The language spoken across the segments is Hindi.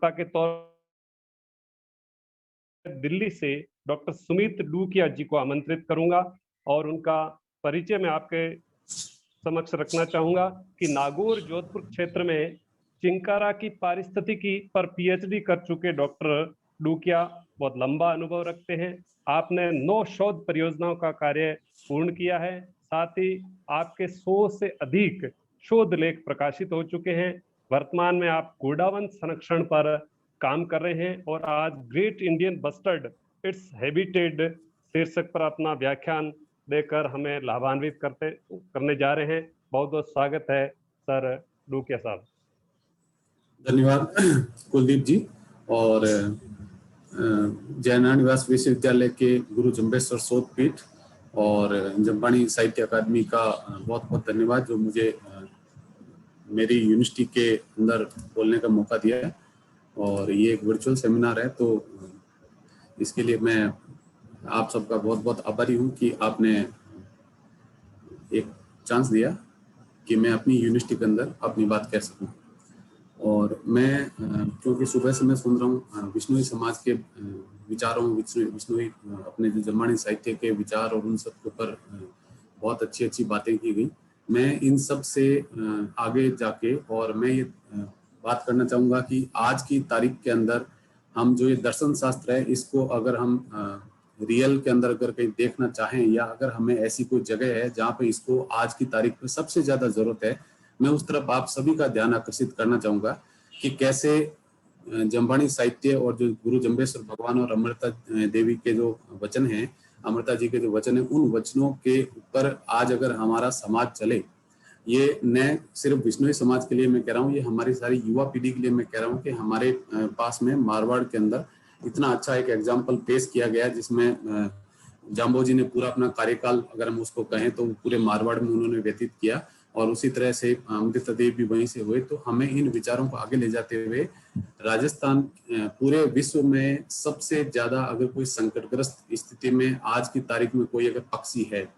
वक्ता के तौर दिल्ली से डॉक्टर सुमित डूकिया जी को आमंत्रित करूंगा और उनका परिचय मैं आपके समक्ष रखना चाहूंगा कि नागौर जोधपुर क्षेत्र में चिंकारा की पारिस्थितिकी पर पीएचडी कर चुके डॉक्टर डूकिया बहुत लंबा अनुभव रखते हैं। आपने 9 शोध परियोजनाओं का कार्य पूर्ण किया है। साथ ही आपके 100 से अधिक शोध लेख प्रकाशित हो चुके हैं। वर्तमान में आप गोडावंश संरक्षण पर काम कर रहे हैं और आज great Indian bustard its habitat शीर्षक पर अपना व्याख्यान देकर हमें लाभान्वित करने जा रहे हैं। बहुत बहुत स्वागत है सर डूकिया साहब। धन्यवाद कुलदीप जी और जयनारायण व्यास विश्वविद्यालय के गुरु जंबेश्वर शोधपीठ और जंबानी साहित्य अकादमी का बहुत बहुत धन्यवाद जो मुझे मेरी यूनिवर्सिटी के अंदर बोलने का मौका दिया है। और ये एक वर्चुअल सेमिनार है तो इसके लिए मैं आप सबका बहुत बहुत आभारी हूँ कि आपने एक चांस दिया कि मैं अपनी यूनिवर्सिटी के अंदर अपनी बात कह सकूँ। और मैं क्योंकि सुबह से मैं सुन रहा हूँ विष्णुई समाज के विचारों, विष्णुई अपने जो जंबानी साहित्य के विचार और उन सब के ऊपर बहुत अच्छी अच्छी बातें की गई। मैं इन सब से आगे जाके और मैं ये बात करना चाहूँगा कि आज की तारीख के अंदर हम जो ये दर्शन शास्त्र है इसको अगर हम रियल के अंदर अगर कहीं देखना चाहें या अगर हमें ऐसी कोई जगह है जहाँ पे इसको आज की तारीख में सबसे ज़्यादा ज़रूरत है, मैं उस तरफ आप सभी का ध्यान आकर्षित करना चाहूँगा कि कैसे जंबानी साहित्य और जो गुरु जंबेश्वर भगवान और अमृता देवी के जो वचन हैं, अमृता जी के जो वचन हैं, उन वचनों के ऊपर आज अगर हमारा समाज चले, ये न सिर्फ विष्णुई समाज के लिए मैं कह रहा हूँ, ये हमारी सारी युवा पीढ़ी के लिए मैं कह रहा हूँ कि हमारे पास में मारवाड़ के अंदर इतना अच्छा एक एग्जाम्पल पेश किया गया जिसमें जाम्बो जी ने पूरा अपना कार्यकाल अगर हम उसको कहें तो पूरे मारवाड़ में उन्होंने व्यतीत किया और उसी तरह से अमृता देवी भी वहीं से हुए। तो हमें इन विचारों को आगे ले जाते हुए राजस्थान पूरे विश्व में सबसे ज्यादा अगर कोई संकटग्रस्त स्थिति में आज की तारीख में कोई अगर पक्षी है,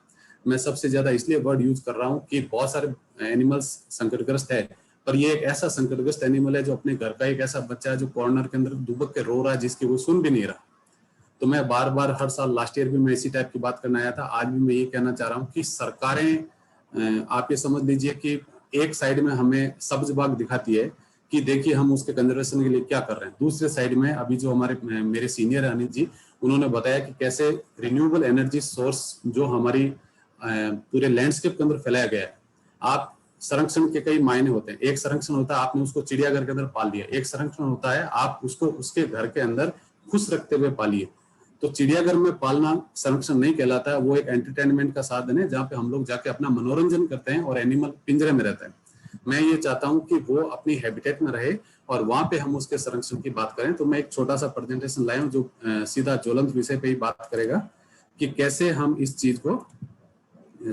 मैं सबसे ज्यादा इसलिए वर्ड यूज कर रहा हूँ कि बहुत सारे एनिमल्स संकटग्रस्त है पर ये एक ऐसा संकटग्रस्त एनिमल है जो अपने घर का एक ऐसा बच्चा है जो कॉर्नर के अंदर दुबक के रो रहा है जिसकी वो सुन भी नहीं रहा। तो मैं बार बार हर साल लास्ट ईयर भी मैं इसी टाइप की बात करना आया था, आज भी मैं ये कहना चाह रहा हूँ कि सरकारें आप ये समझ लीजिए कि एक साइड में हमें सब्ज बाग दिखाती है कि देखिए हम उसके कंजर्वेशन के लिए क्या कर रहे हैं, दूसरे साइड में अभी जो हमारे मेरे सीनियर अनिल जी उन्होंने बताया कि कैसे रिन्यूएबल एनर्जी सोर्स जो हमारी पूरे लैंडस्केप के अंदर फैलाया गया है। आप संरक्षण के कई मायने होते हैं। एक संरक्षण होता है आपने उसको चिड़ियाघर के अंदर पाल लिया, एक संरक्षण होता है आप उसको उसके घर के अंदर खुश रखते हुए पालिए। तो चिड़ियाघर में पालना संरक्षण नहीं कहलाता है, वो एक एंटरटेनमेंट का साधन है जहाँ पे हम लोग जाके अपना मनोरंजन करते हैं और एनिमल पिंजरे में रहता है। मैं ये चाहता हूँ कि वो अपनी हैबिटेट में रहे और वहां पे हम उसके संरक्षण की बात करें। तो मैं एक छोटा सा प्रेजेंटेशन लाया हूँ जो सीधा ज्वलंत विषय पे ही बात करेगा कि कैसे हम इस चीज को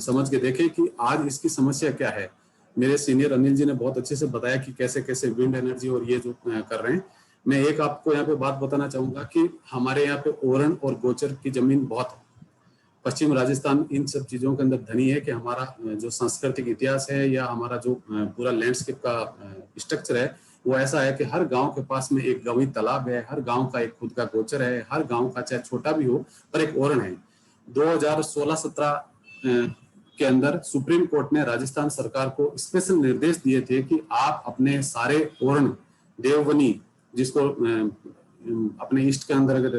समझ के देखें कि आज इसकी समस्या क्या है। मेरे सीनियर अनिल जी ने बहुत अच्छे से बताया कि कैसे कैसे विंड एनर्जी और ये जो कर रहे हैं। मैं एक आपको यहाँ पे बात बताना चाहूंगा कि हमारे यहाँ पे ओरन और गोचर की जमीन बहुत है। पश्चिम राजस्थान इन सब चीजों के अंदर धनी है कि हमारा जो सांस्कृतिक इतिहास है या हमारा जो पूरा लैंडस्केप का स्ट्रक्चर है वो ऐसा है कि हर गांव के पास में एक गंवी तालाब है, हर गांव का एक खुद का गोचर है, हर गांव का चाहे छोटा भी हो पर एक ओरन है। 2016-17 के अंदर सुप्रीम कोर्ट ने राजस्थान सरकार को स्पेशल निर्देश दिए थे कि आप अपने सारे ओरन, देवबनी जिसको अपने ईस्ट के अंदर अगर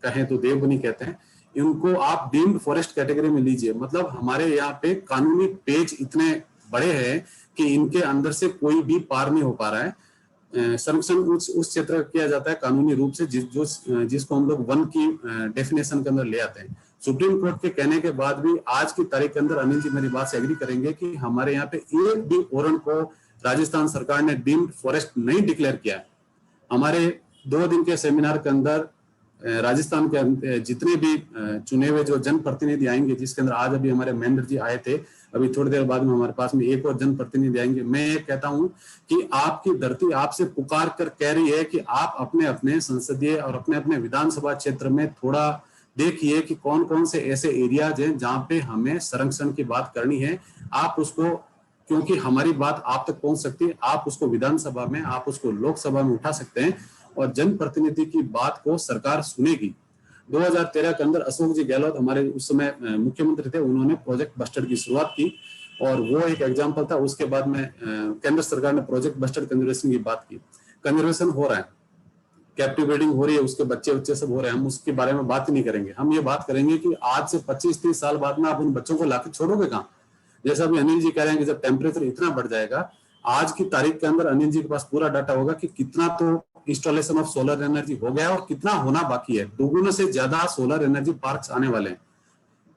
कहें तो देवबनी कहते हैं, इनको आप डीम्ड फॉरेस्ट कैटेगरी में लीजिए। मतलब हमारे यहाँ पे कानूनी पेज इतने बड़े हैं कि इनके अंदर से कोई भी पार नहीं हो पा रहा है। संरक्षण उस क्षेत्र का किया जाता है कानूनी रूप से जिसको हम लोग वन की डेफिनेशन के अंदर ले आते हैं। सुप्रीम कोर्ट के कहने के बाद भी आज की तारीख के अंदर अनिल जी मेरी बात से एग्री करेंगे कि हमारे यहाँ पे एक भी ओरन को राजस्थान सरकार ने डीम्ड फॉरेस्ट नहीं डिक्लेयर किया है। हमारे 2 दिन के सेमिनार के अंदर राजस्थान के जितने भी चुने हुए जो जनप्रतिनिधि आएंगे, जिसके अंदर आज अभी हमारे महेंद्र जी आए थे, अभी थोड़ी देर बाद में हमारे पास में एक और जनप्रतिनिधि आएंगे। मैं ये कहता हूं कि आपकी धरती आपसे पुकार कर कह रही है कि आप अपने अपने संसदीय और अपने अपने विधानसभा क्षेत्र में थोड़ा देखिए कि कौन कौन से ऐसे एरियाज हैं जहां पे हमें संरक्षण की बात करनी है। आप उसको क्योंकि हमारी बात आप तक पहुंच सकती है, आप उसको विधानसभा में, आप उसको लोकसभा में उठा सकते हैं और जनप्रतिनिधि की बात को सरकार सुनेगी। 2013 के अंदर अशोक जी गहलोत हमारे उस समय मुख्यमंत्री थे, उन्होंने प्रोजेक्ट बस्टर्ड की शुरुआत की और वो एक एग्जाम्पल था। उसके बाद में केंद्र सरकार ने प्रोजेक्ट बस्टर्ड कंजर्वेशन की बात की। कंजर्वेशन हो रहा है, कैप्टिव ब्रीडिंग हो रही है, उसके बच्चे सब हो रहे हैं, हम उसके बारे में बात ही नहीं करेंगे। हम ये बात करेंगे कि आज से 25-30 साल बाद में आप उन बच्चों को लाके छोड़ोगे कहाँ? जैसा अभी अनिल जी कह रहे हैं कि जब टेम्परेचर इतना बढ़ जाएगा, आज की तारीख के अंदर अनिल जी के पास पूरा डाटा होगा कि कितना तो इंस्टॉलेशन ऑफ सोलर एनर्जी हो गया और कितना होना बाकी है। दोगुने से ज्यादा सोलर एनर्जी पार्क्स आने वाले हैं।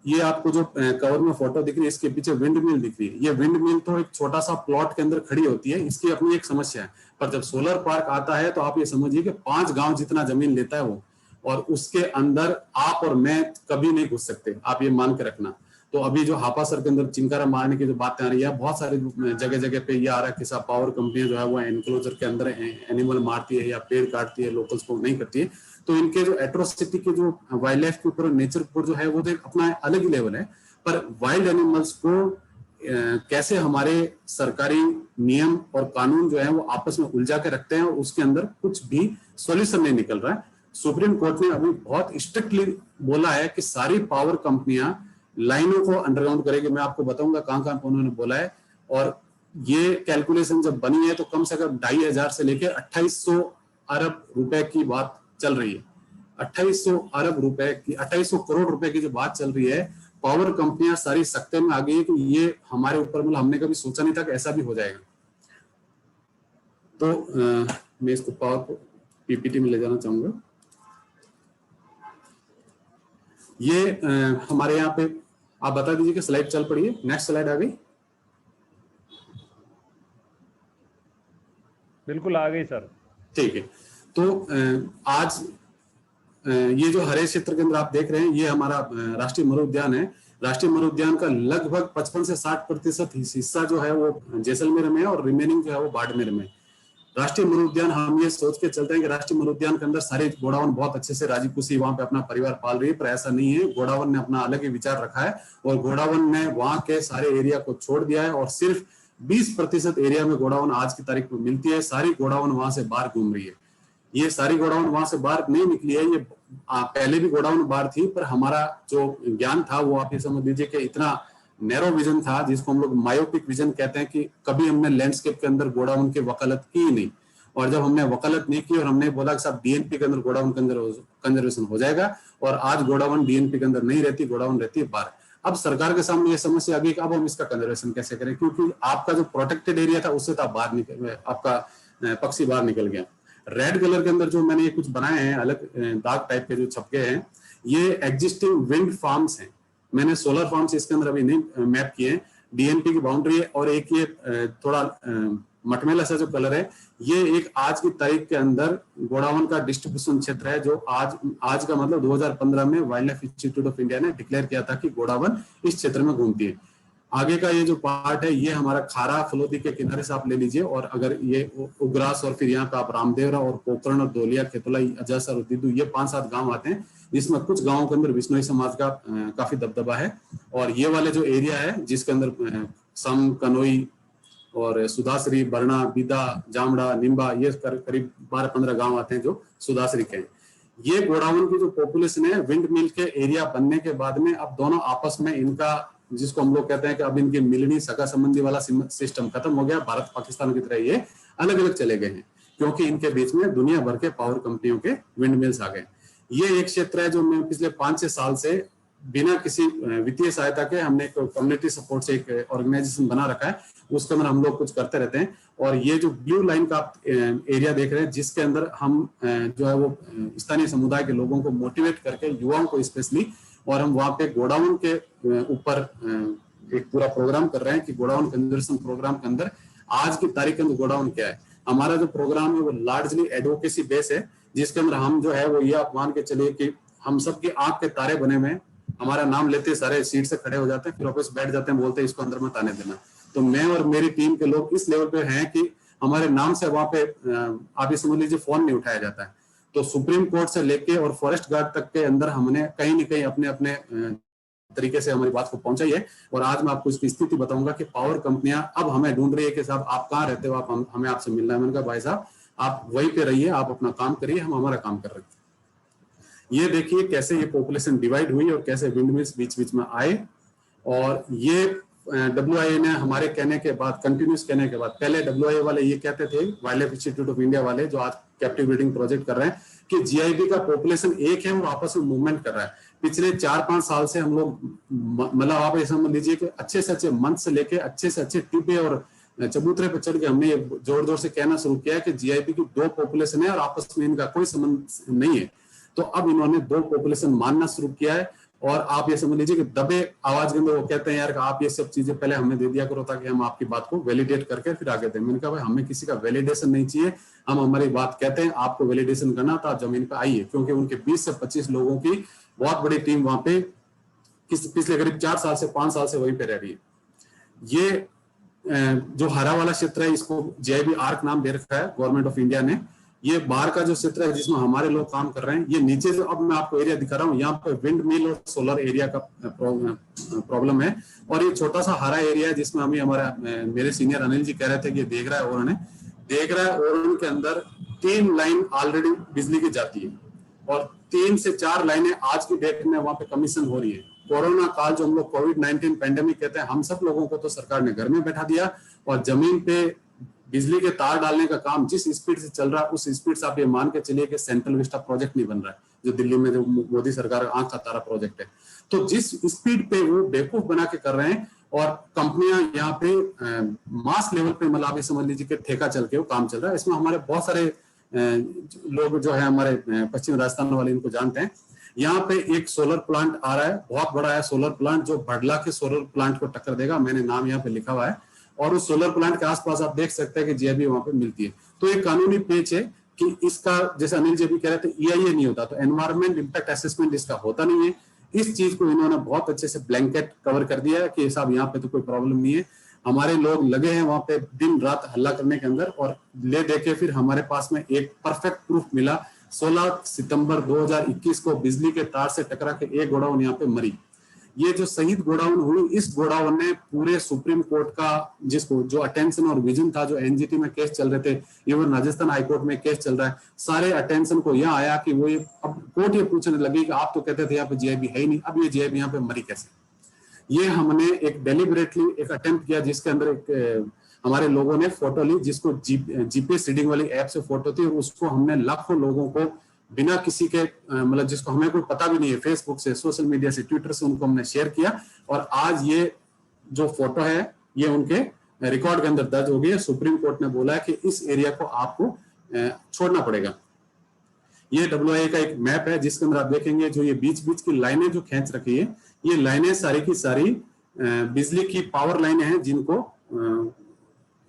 ये आपको जो कवर में फोटो दिख रही है, इसके पीछे विंड मिल दिख रही है। ये विंड मिल तो एक छोटा सा प्लॉट के अंदर खड़ी होती है, इसकी अपनी एक समस्या है। पर जब सोलर पार्क आता है तो आप ये समझिए कि 5 गांव जितना जमीन लेता है वो, और उसके अंदर आप और मैं कभी नहीं घुस सकते, आप ये मान के रखना। तो अभी जो हापासर के अंदर चिंकारा मारने की जो बातें आ रही है, बहुत सारी जगह जगह पे ये आ रहा है कि सब पावर कंपनियां जो है वो एनक्लोजर के अंदर एनिमल मारती है या पेड़ काटती है, लोकल्स को नहीं करती है। तो इनके जो एट्रोसिटी के जो वाइल्ड लाइफ के ऊपर, नेचर के ऊपर जो है वो तो अपना अलग ही लेवल है। पर वाइल्ड एनिमल्स को कैसे हमारे सरकारी नियम और कानून जो है वो आपस में उलझा के रखते हैं और उसके अंदर कुछ भी सॉल्यूशन नहीं निकल रहा है। सुप्रीम कोर्ट ने अभी बहुत स्ट्रिक्टली बोला है कि सारी पावर कंपनियां लाइनों को अंडरग्राउंड करेगी। मैं आपको बताऊंगा कहां कहां उन्होंने बोला है। और ये कैलकुलेशन जब बनी है तो कम से कम 2500 से लेकर 2800 अरब रुपए की बात चल रही है। 2800 अरब रुपए की, 2800 करोड़ रुपए की जो बात चल रही है, पावर कंपनियां सारी सख्ते में आ गई है कि ये हमारे ऊपर, मतलब हमने कभी सोचा नहीं था कि ऐसा भी हो जाएगा। तो मैं इसको पावर पीपीटी में ले जाना चाहूंगा। ये हमारे यहाँ पे आप बता दीजिए कि स्लाइड चल पड़ी है। नेक्स्ट स्लाइड आ गई? बिल्कुल आ गई सर। ठीक है। तो आज ये जो हरे क्षेत्र के अंदर आप देख रहे हैं, ये हमारा राष्ट्रीय मरु उद्यान है। राष्ट्रीय मरु उद्यान का लगभग 55 से 60% हिस्सा जो है वो जैसलमेर में है और रिमेनिंग जो है वो बाड़मेर में। राष्ट्रीय मरु उद्यान, हम ये सोच के चलते हैं कि राष्ट्रीय मरु उद्यान के अंदर सारे गोडावन बहुत अच्छे से राजी खुशी वहां पे अपना परिवार पाल रही है, पर ऐसा नहीं है। गोडावन ने अपना अलग ही विचार रखा है और गोडावन ने वहां के सारे एरिया को छोड़ दिया है और सिर्फ 20% एरिया में गोडावन आज की तारीख में मिलती है। सारी गोडावन वहां से बाहर घूम रही है। ये सारी गोडाउन वहां से बाहर नहीं निकली है, ये पहले भी गोडाउन बाहर थी, पर हमारा जो ज्ञान था वो आप ये समझ लीजिए कि इतना नैरो विजन था, जिसको हम लोग मायोपिक विजन कहते हैं, कि कभी हमने लैंडस्केप के अंदर गोडाउन की वकालत की नहीं। और जब हमने वकालत नहीं की और हमने बोला कि साहब डीएनपी के अंदर गोडाउन के अंदर कंजर्वेशन हो जाएगा, और आज गोडाउन डीएनपी के अंदर नहीं रहती, गोडाउन रहती है बाहर। अब सरकार के सामने ये समस्या आ गई कि अब हम इसका कंजर्वेशन कैसे करें, क्योंकि आपका जो प्रोटेक्टेड एरिया था उससे तो आप बाहर निकल, आपका पक्षी बाहर निकल गया। रेड कलर के अंदर जो मैंने ये कुछ बनाए हैं अलग दाग टाइप के जो छपके हैं, ये एग्जिस्टिंग विंड फार्म्स हैं। मैंने सोलर फार्म्स इसके अंदर अभी नहीं मैप किए हैं। डीएनपी की बाउंड्री है और एक ये थोड़ा मटमेला सा जो कलर है, ये एक आज की तारीख के अंदर गोडावन का डिस्ट्रीब्यूशन क्षेत्र है, जो आज का मतलब 2015 में wild life institute of India ने डिक्लेयर किया था कि गोडावन इस क्षेत्र में घूमती है। आगे का ये जो पार्ट है ये हमारा खारा फलोदी के किनारे से आप ले लीजिए, और अगर ये उग्रास और फिर यहाँ पे आप रामदेवरा और पोखरण और दोलिया, खेतोलाई, अजासर और दिदू, ये 5-7 गांव आते हैं, जिसमें कुछ गांवों के अंदर बिश्नोई समाज का काफी दबदबा है। और ये वाले जो एरिया है जिसके अंदर सम, कनोई और सुधासरी, बरना, बीदा, जामड़ा, निम्बा, ये करीब 12-15 गांव आते हैं जो सुधासरी के हैं। ये गोडावन की जो पॉपुलेशन है, विंड मिल के एरिया बनने के बाद में अब दोनों आपस में, इनका जिसको हम लोग कहते हैं कि अब इनके मिलनी सगा संबंधी वाला सिस्टम खत्म हो गया। भारत पाकिस्तान की तरह ये अलग अलग चले गए हैं, क्योंकि इनके बीच में दुनिया भर के पावर कंपनियों के विंड मिल्स आ गए। ये एक क्षेत्र है जो मैं पिछले 5-6 साल से बिना किसी वित्तीय सहायता के, हमने एक कम्युनिटी सपोर्ट से एक ऑर्गेनाइजेशन बना रखा है, उसके अंदर हम लोग कुछ करते रहते हैं। और ये जो ब्लू लाइन का आप एरिया देख रहे हैं, जिसके अंदर हम जो है वो स्थानीय समुदाय के लोगों को मोटिवेट करके, युवाओं को स्पेशली, और हम वहां पे गोडाउन के ऊपर एक पूरा प्रोग्राम कर रहे हैं कि गोडाउन कंजर्वेशन प्रोग्राम के अंदर आज की तारीख के अंदर गोडाउन क्या है। हमारा जो प्रोग्राम है वो लार्जली एडवोकेसी बेस है, जिसके अंदर हम जो है वो ये आप मान के चलिए कि हम सबकी आंख के तारे बने हुए हैं। हमारा नाम लेते सारे सीट से खड़े हो जाते हैं, फिर वापस बैठ जाते हैं, बोलते हैं इसको अंदर मत आने देना। तो मैं और मेरी टीम के लोग इस लेवल पे हैं कि हमारे नाम से वहां पे आप ये समझ लीजिए फोन नहीं उठाया जाता है। तो सुप्रीम कोर्ट से लेके और फॉरेस्ट गार्ड तक के अंदर हमने कहीं न कहीं अपने अपने तरीके से हमारी बात को पहुंचाई है। और आज मैं आपको इसकी स्थिति बताऊंगा कि पावर कंपनियां अब हमें ढूंढ रही है कि साहब आप कहाँ रहते हो, आप हमें आपसे मिलना है। मैंने कहा भाई साहब आप वहीं पे रहिए, आप अपना काम करिए, हम हमारा काम कर रहे हैं। ये देखिए कैसे ये पॉपुलेशन डिवाइड हुई और कैसे विंड मिल्स बीच बीच में आए। और ये WIA ने हमारे कहने के बाद, कंटिन्यूस कहने के बाद, पहले WIA वाले ये कहते थे, wild life institute of India वाले जो आज कैप्टिव ब्रीडिंग प्रोजेक्ट कर रहे हैं, कि GIB का पॉपुलेशन एक है और आपस में मूवमेंट कर रहा है। पिछले 4-5 साल से हम लोग, मतलब आप ये समझ लीजिए कि अच्छे से अच्छे मंथ से लेके अच्छे से अच्छे टिब्बे और चबूतरे पर चढ़ के हमने ये जोर जोर से कहना शुरू किया कि GIB की 2 पॉपुलेशन है और आपस में इनका कोई संबंध नहीं है। तो अब इन्होंने 2 पॉपुलेशन मानना शुरू किया है। और आप ये समझ लीजिए कि दबे आवाज के अंदर वो कहते हैं यार कि आप ये सब चीजें पहले हमें दे दिया करो ताकि हम आपकी बात को वैलिडेट करके फिर आगे दें। मैंने कहा भाई हमें किसी का वैलिडेशन नहीं चाहिए, हम हमारी बात कहते हैं, आपको वैलिडेशन करना तो आप जमीन पे आइए। क्योंकि उनके 20 से 25 लोगों की बहुत बड़ी टीम वहां पे पिछले करीब 4 साल से 5 साल से वहीं पे रह रही है। ये जो हरा वाला क्षेत्र है इसको GIB आर्क नाम दे रखा है गवर्नमेंट ऑफ इंडिया ने। ये बाहर का जो क्षेत्र है जिसमें हमारे लोग काम कर रहे हैं, ये नीचे जो अब मैं आपको एरिया दिखा रहा हूँ, यहाँ पे विंड मिल और सोलर एरिया का प्रॉब्लम है। और ये छोटा सा हरा एरिया है जिसमें अभी हमारा मेरे सीनियर अनिल जी कह रहे थे कि देख रहा है ओरन है, देख रहा है ओरन के अंदर 3 लाइन ऑलरेडी बिजली की जाती है और 3 से 4 लाइनें आज की डेट में वहां पे कमीशन हो रही है। कोरोना काल जो हम लोग कोविड-19 पेंडेमिक कहते हैं, हम सब लोगों को तो सरकार ने घर में बैठा दिया और जमीन पे बिजली के तार डालने का काम जिस स्पीड से चल रहा है उस स्पीड से आप ये मान के चलिए कि सेंट्रल विस्टा प्रोजेक्ट नहीं बन रहा है जो दिल्ली में जो मोदी सरकार आंख का तारा प्रोजेक्ट है। तो जिस स्पीड पे वो बेवकूफ बना के कर रहे हैं और कंपनियां यहाँ पे मास लेवल पे, मतलब आप ये समझ लीजिए कि ठेका चल के वो काम चल रहा है। इसमें हमारे बहुत सारे लोग जो है हमारे पश्चिम राजस्थान वाले इनको जानते हैं। यहाँ पे एक सोलर प्लांट आ रहा है, बहुत बड़ा है सोलर प्लांट जो बड़ला के सोलर प्लांट को टक्कर देगा। मैंने नाम यहाँ पे लिखा हुआ है और उस सोलर प्लांट के आसपास आप देख सकते हैं कि GIB वहां पे मिलती है। तो एक कानूनी पेच है कि इसका, जैसे अनिल जी भी कह रहे थे, EIA नहीं होता तो एनवायरमेंट इंपैक्ट असेसमेंट इसका होता नहीं है। इस चीज को इन्होंने बहुत अच्छे से ब्लैंकेट कवर कर दिया है कि साहब यहाँ पे तो कोई प्रॉब्लम नहीं है। हमारे लोग लगे हैं वहां पे दिन रात हल्ला करने के अंदर और ले देके फिर हमारे पास में एक परफेक्ट प्रूफ मिला। 16 सितंबर 2021 को बिजली के तार से टकरा के एक गोडाउन यहाँ पे मरी। ये जो शहीद गोडाउन हुई, इस गोडाउन ने पूरे सुप्रीम कोर्ट का जिसको जो अटेंशन और विजन था, जो NGT में केस चल रहे थे, इवन राजस्थान हाईकोर्ट में केस चल रहा है, सारे अटेंशन को यहाँ आया कि वो अब कोर्ट ये पूछने लगी कि आप तो कहते थे यहाँ पे GIB है ही नहीं, अब ये GIB यहाँ पे मरी कैसे। ये हमने एक डेलिबरेटली एक अटेम्प्ट किया जिसके अंदर एक हमारे लोगों ने फोटो ली जिसको GPS रीडिंग वाली ऐप से फोटो थी और उसको हमने लाखों लोगों को बिना किसी के मतलब जिसको हमें कोई पता भी नहीं है, फेसबुक से, सोशल मीडिया से, ट्विटर से उनको हमने शेयर किया और आज ये जो फोटो है ये उनके रिकॉर्ड के अंदर दर्ज हो गई है। सुप्रीम कोर्ट ने बोला है कि इस एरिया को आपको छोड़ना पड़ेगा। ये WIA का एक मैप है जिसके अंदर आप देखेंगे जो ये बीच बीच की लाइनें जो खींच रखी है, ये लाइनें सारी की सारी बिजली की पावर लाइनें हैं जिनको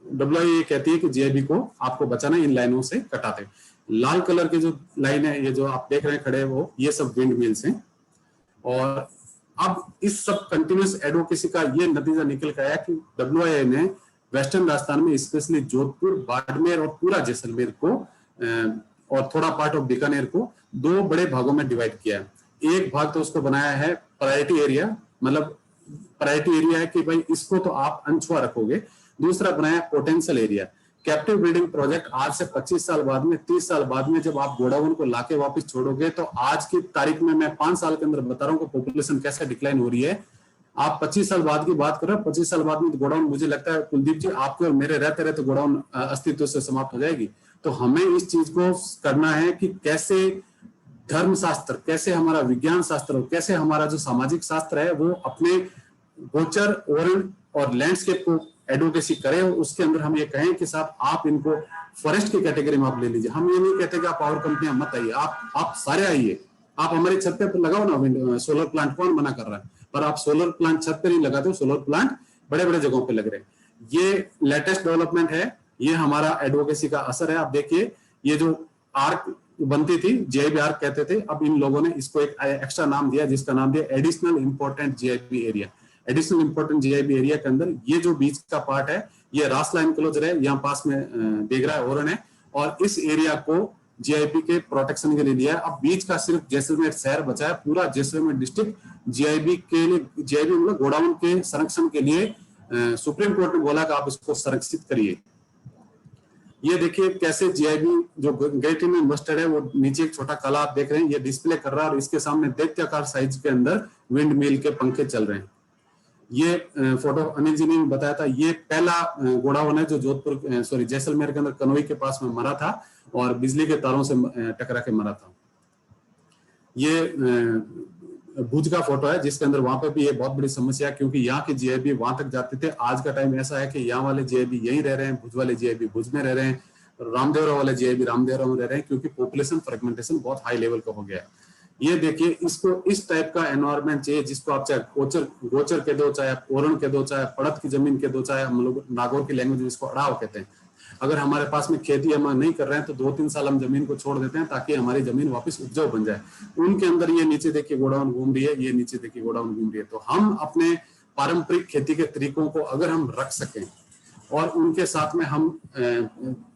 WIA कहती है कि GIB को आपको बचाना, इन लाइनों से कटाते। लाल कलर के जो लाइन है ये जो आप देख रहे हैं खड़े वो, ये सब विंड मिल्स हैं। और अब इस सब कंटिन्यूस एडवोकेसी का ये नतीजा निकल के आया कि WIA ने वेस्टर्न राजस्थान में स्पेशली जोधपुर, बाड़मेर और पूरा जैसलमेर को और थोड़ा पार्ट ऑफ बीकानेर को 2 बड़े भागों में डिवाइड किया है। एक भाग तो उसको बनाया है प्रायोरिटी एरिया, मतलब प्रायोरिटी एरिया है कि भाई इसको तो आप अनछुआ रखोगे। दूसरा बनाया potential area. Captive breeding project आज से 25 साल बाद में, 30 साल बाद में जब आप गोडाउन को लाके वापस छोड़ोगे तो आज की तारीख में मैं 5 साल के अंदर बता रहा हूँ कि पॉपुलेशन कैसे डिक्लाइन हो रही है। आप 25 साल बाद की बात कर रहे हो, 25 साल बाद में तो गोडाउन, मुझे लगता है कुलदीप जी आपके और मेरे रहते रहते गोडाउन अस्तित्व से समाप्त हो जाएगी। तो हमें इस चीज को करना है कि कैसे धर्मशास्त्र, कैसे हमारा विज्ञान शास्त्र, कैसे हमारा जो सामाजिक शास्त्र है वो अपने गोचर ओरन और लैंडस्केप को एडवोकेसी करें और उसके अंदर हम ये कहें कि साहब आप इनको फॉरेस्ट की कैटेगरी में आप ले लीजिए। हम ये नहीं कहते कि आप पावर कंपनियां मत आइए, आप सारे आइए, आप हमारी छत पे लगाओ ना सोलर प्लांट, कौन मना कर रहा है, पर आप सोलर प्लांट छत पे नहीं लगाते हो, सोलर प्लांट बड़े बड़े जगहों पे लग रहे हैं। ये लेटेस्ट डेवलपमेंट है, ये हमारा एडवोकेसी का असर है। आप देखिए ये जो आर्क बनती थी, GIB आर्क कहते थे, अब इन लोगों ने इसको एक एक्स्ट्रा नाम दिया जिसका नाम दिया additional important GIB area. Additional important GIB area के अंदर ये जो बीच का पार्ट है ये रासला एनक्लोजर है, यहाँ पास में देगरा ओरन है और इस एरिया को जीआईबी के प्रोटेक्शन के लिए लिया है। अब बीच का सिर्फ जैसलमेर शहर बचा है, पूरा जैसलमेर डिस्ट्रिक्ट जीआईबी के लिए, जीआईबी मतलब गोडाउन के संरक्षण के लिए सुप्रीम कोर्ट ने बोला कि आप इसको संरक्षित करिए। ये देखिए कैसे जीआईबी जो ग्रेट इंडियन मस्टर्ड है वो नीचे एक छोटा कला आप देख रहे हैं, ये डिस्प्ले कर रहा है और इसके सामने दैत्याकार साइज के अंदर विंड मिल के पंखे चल रहे हैं। ये फोटो अनिल जी ने बताया था, ये पहला गोडाउन है जो जोधपुर सॉरी जैसलमेर के अंदर कनोई के पास में मरा था और बिजली के तारों से टकरा के मरा था। ये भुज का फोटो है जिसके अंदर वहां पे भी ये बहुत बड़ी समस्या है, क्योंकि यहाँ के जीआईबी वहां तक जाते थे। आज का टाइम ऐसा है कि यहाँ वाले जीआईबी यहीं रह रहे हैं, भुज वाले जीआईबी भुज में रह रहे हैं, रामदेवरा वाले जीआईबी रामदेवरा में रह रहे हैं, क्योंकि पॉपुलेशन फ्रेगमेंटेशन बहुत हाई लेवल का हो गया है। ये देखिए, इसको इस टाइप का एनवायरमेंट चाहिए जिसको आप चाहे गोचर कह दो, चाहे ओरण कह दो, चाहे पड़त की जमीन कह दो, चाहे हम लोग नागौर की लैंग्वेज में इसको अड़ाव कहते हैं। अगर हमारे पास में खेती हम नहीं कर रहे हैं तो 2-3 साल हम जमीन को छोड़ देते हैं ताकि हमारी जमीन वापस उपजाऊ बन जाए। उनके अंदर ये नीचे देखिए गोडाउन घूम रही है, ये नीचे देखिए गोडाउन घूम रही है। तो हम अपने पारंपरिक खेती के तरीकों को अगर हम रख सकें और उनके साथ में हम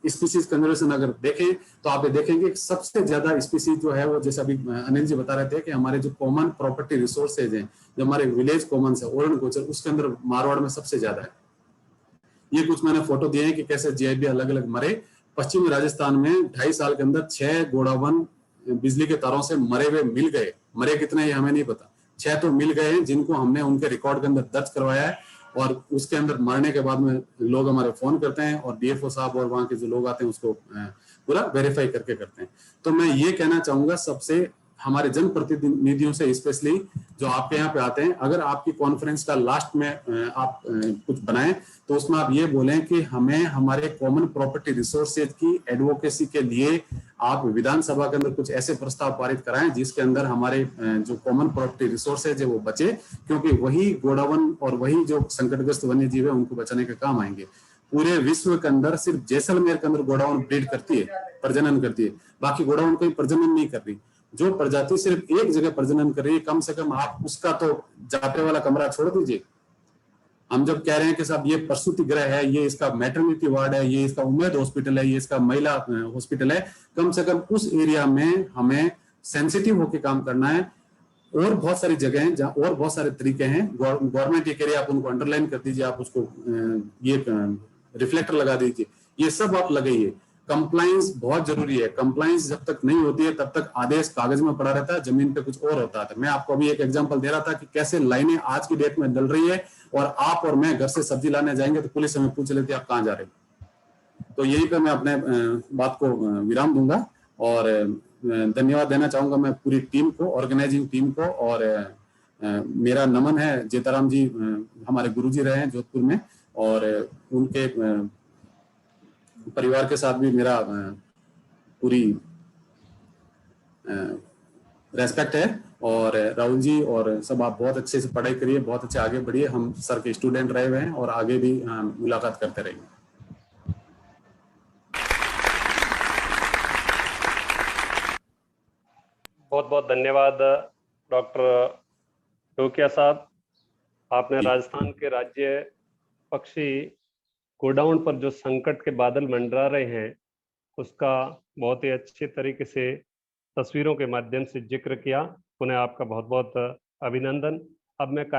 स्पीसीज कंजर्वेशन अगर देखें तो आप ये देखेंगे कि सबसे ज्यादा स्पीसीज जो है वो, जैसे अभी अनिल जी बता रहे थे कि हमारे जो कॉमन प्रॉपर्टी रिसोर्सेज हैं, जो हमारे विलेज कॉमन है ओरण गोचर, उसके अंदर मारवाड़ में सबसे ज्यादा है। ये कुछ मैंने फोटो दिए हैं कि कैसे जीआईबी अलग अलग मरे। पश्चिमी राजस्थान में 2.5 साल के अंदर 6 गोडाउन बिजली के तारों से मरे हुए मिल गए। मरे कितने ये हमें नहीं पता, 6 तो मिल गए हैं जिनको हमने उनके रिकॉर्ड के अंदर दर्ज करवाया है। और उसके अंदर मरने के बाद में लोग हमारे फोन करते हैं और डीएफओ साहब और वहां के जो लोग आते हैं उसको पूरा वेरीफाई करके करते हैं। तो मैं ये कहना चाहूंगा सबसे, हमारे जनप्रतिनिधियों से स्पेशली जो आपके यहाँ पे आते हैं, अगर आपकी कॉन्फ्रेंस का लास्ट में आप कुछ बनाएं तो उसमें आप ये बोलें कि हमें हमारे कॉमन प्रॉपर्टी रिसोर्सेज की एडवोकेसी के लिए आप विधानसभा के अंदर कुछ ऐसे प्रस्ताव पारित कराएं जिसके अंदर हमारे जो कॉमन प्रॉपर्टी रिसोर्सेज है वो बचे, क्योंकि वही गोडाउन और वही जो संकटग्रस्त वन्य जीव है उनको बचाने के काम आएंगे। पूरे विश्व के अंदर सिर्फ जैसलमेर के अंदर गोडाउन ब्रीड करती है, प्रजनन करती है, बाकी गोडाउन कोई प्रजनन नहीं कर रही। जो प्रजाति सिर्फ एक जगह प्रजनन कर रही है, कम से कम आप उसका तो जापे वाला कमरा छोड़ दीजिए। हम जब कह रहे हैं कि साहब ये प्रसूति गृह है, ये इसका मैटरनिटी वार्ड है, ये इसका उम्मेद हॉस्पिटल है, ये इसका महिला हॉस्पिटल है, कम से कम उस एरिया में हमें सेंसिटिव होकर काम करना है। और बहुत सारी जगह हैं जहाँ और बहुत सारे तरीके हैं। गवर्नमेंट ये कह रही है, आप उनको अंडरलाइन कर दीजिए, आप उसको ये रिफ्लेक्टर लगा दीजिए, ये सब आप लगाइए। कंप्लायंस बहुत जरूरी है। कंप्लायंस जब तक नहीं होती है तब तक आदेश कागज में पड़ा रहता है, जमीन पे कुछ और होता है। मैं आपको अभी एक एग्जांपल दे रहा था कि कैसे लाइनें आज की डेट में डल रही है, और आप और मैं घर से सब्जी लाने जाएंगे तो पुलिस हमें पूछ लेती है आप कहाँ जा रहे हो। तो यहीं पे मैं अपने बात को विराम दूंगा और धन्यवाद देना चाहूंगा मैं पूरी टीम को, ऑर्गेनाइजिंग टीम को। और मेरा नमन है, जेताराम जी हमारे गुरुजी रहे हैं जोधपुर में, और उनके परिवार के साथ भी मेरा पूरी रेस्पेक्ट है। और राहुल जी और सब, आप बहुत अच्छे से पढ़ाई करिए, बहुत अच्छे आगे बढ़िए। हम सर के स्टूडेंट रहे हुए हैं और आगे भी मुलाकात करते रहेंगे। बहुत बहुत धन्यवाद डॉक्टर टोकिया साहब। आपने राजस्थान के राज्य पक्षी गोडाउन पर जो संकट के बादल मंडरा रहे हैं उसका बहुत ही अच्छे तरीके से तस्वीरों के माध्यम से जिक्र किया। पुनः आपका बहुत बहुत अभिनंदन। अब मैं